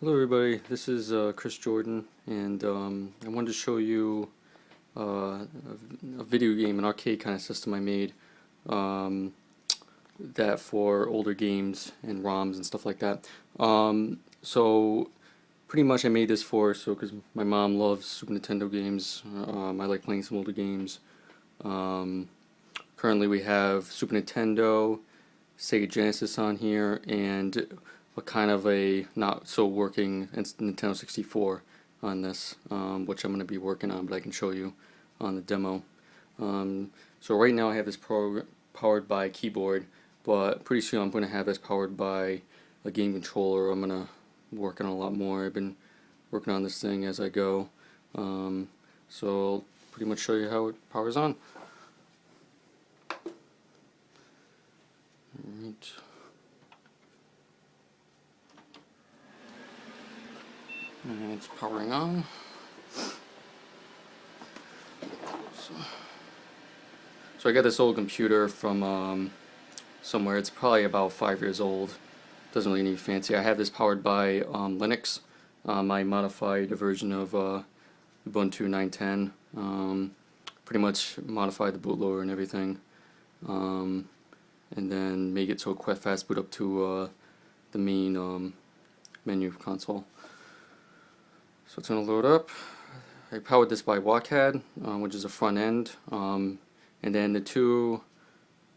Hello everybody, this is Chris Jordan, and I wanted to show you a video game, an arcade kind of system I made um, that for older games and ROMs and stuff like that. So pretty much I made this because my mom loves Super Nintendo games. I like playing some older games. Um, Currently we have Super Nintendo, Sega Genesis on here, and a kind of a not so working Nintendo 64 on this, which I'm going to be working on, but I can show you on the demo. So right now I have this powered by a keyboard, but pretty soon I'm going to have this powered by a game controller. I'm going to work on a lot more. I've been working on this thing as I go. So I'll pretty much show you how it powers on. Alright. And it's powering on. So I got this old computer from somewhere. It's probably about 5 years old. Doesn't really need fancy. I have this powered by Linux. I modified a version of Ubuntu 9.10. Pretty much modified the bootloader and everything. And then make it so it quite fast boot up to the main menu console. So it's going to load up. I powered this by Cade, which is a front end. And then the two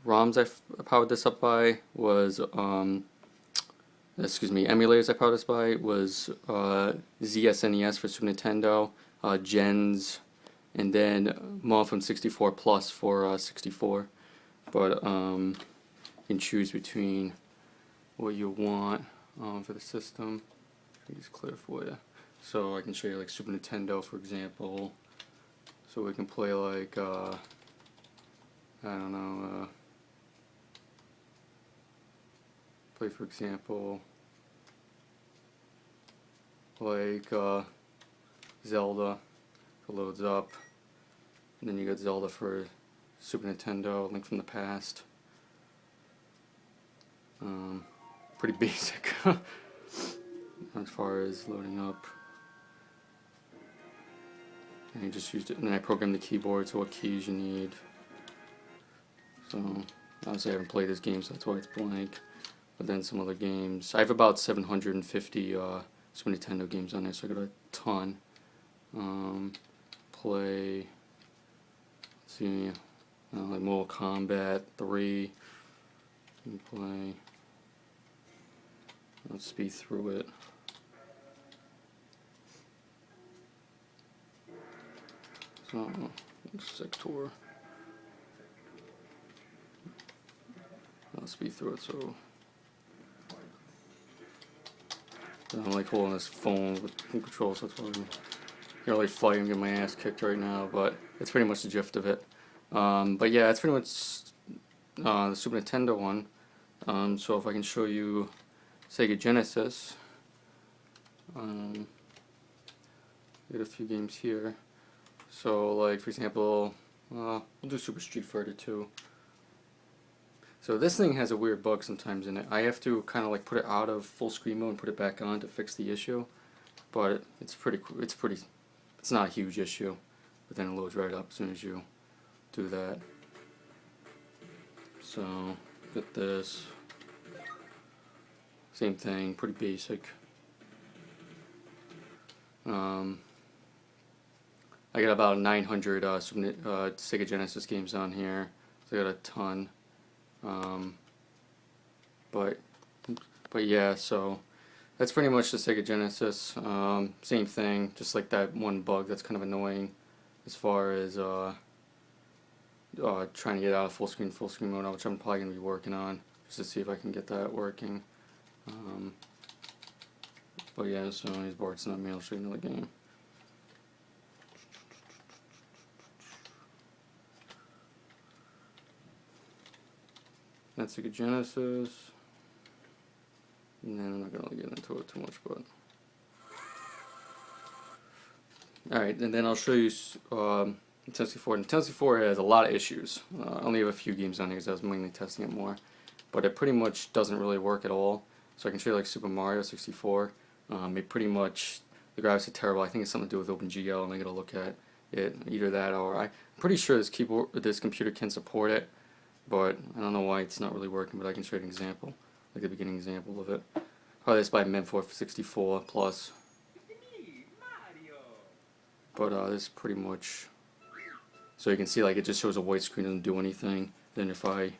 ROMs I powered this up by was, emulators I powered this by was zsnes for Super Nintendo, Gens, and then Morphin 64 Plus for 64. But you can choose between what you want for the system. Let me just clear for you. So I can show you like Super Nintendo, for example. So we can play like I don't know, play for example like Zelda. It loads up, and then you got Zelda for Super Nintendo, Link from the Past. Pretty basic as far as loading up. And I just used it, and then I programmed the keyboard to what keys you need. So obviously I haven't played this game, so that's why it's blank. But then some other games. I have about 750 Super Nintendo games on there, so I got a ton. Play, let's see, like Mortal Kombat 3. You can play. Let's speed through it. So, sector. I'll speed through it, so I'm like holding this phone with control, so that's why I'm can't really fight and get my ass kicked right now, but it's pretty much the gist of it. But yeah, it's pretty much the Super Nintendo one. So if I can show you Sega Genesis, get a few games here. So like for example, we'll do Super Street Fighter 2. So this thing has a weird bug sometimes in it. I have to kind of like put it out of full screen mode and put it back on to fix the issue. But it's not a huge issue. But then it loads right up as soon as you do that. So get this. Same thing, pretty basic. I got about 900 Sega Genesis games on here, so I got a ton. But yeah, so that's pretty much the Sega Genesis. Same thing, just like that one bug that's kind of annoying as far as trying to get out of full screen mode, which I'm probably going to be working on just to see if I can get that working. But yeah, so he's bored, it's not me, I'll show you another game. That's Sega Genesis, and then I'm not going to get into it too much, but alright, and then I'll show you Nintendo 64. Nintendo 64 has a lot of issues. I only have a few games on here because I was mainly testing it more, but it pretty much doesn't really work at all. So I can show you like Super Mario 64. It pretty much, the graphics are terrible. I think it's something to do with OpenGL, and I gotta look at it. Either that, or I'm pretty sure this computer can support it, but I don't know why it's not really working. But I can show you an example, like the beginning example of it. Probably this by Min464 plus. But this is pretty much, so you can see like it just shows a white screen, doesn't do anything. Then if I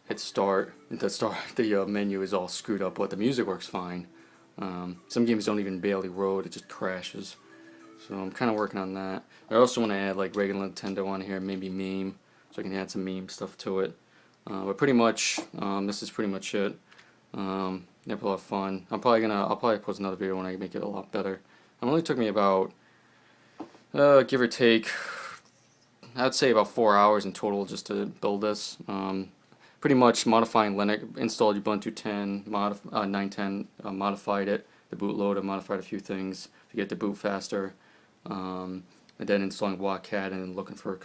hit start, the menu is all screwed up, but the music works fine. Some games don't even barely load, it just crashes. So I'm kind of working on that. I also want to add like regular Nintendo on here, maybe meme, so I can add some meme stuff to it. But pretty much, this is pretty much it. They have a lot of fun. I'll probably post another video when I make it a lot better. It only took me about, give or take, I'd say about 4 hours in total just to build this. Pretty much modifying Linux, installed Ubuntu 9.10, modified it, the bootloader, modified a few things to get the boot faster, and then installing Cade and looking for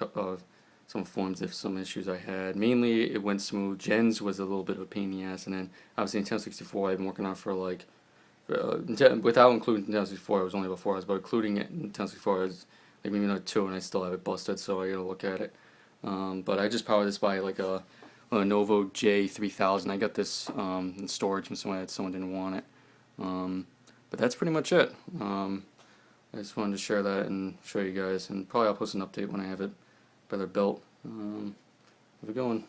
some forms if some issues I had. Mainly it went smooth. Gens was a little bit of a pain in the ass, and then obviously N64 I've been working on for like, without including N64 it was only about 4 hours, but including it in N64 it was like maybe another 2, and I still have it busted, so I gotta look at it. But I just powered this by like a Lenovo J3000. I got this in storage from someone didn't want it. But that's pretty much it. I just wanted to share that and show you guys, and probably I'll post an update when I have it better built. How's it going?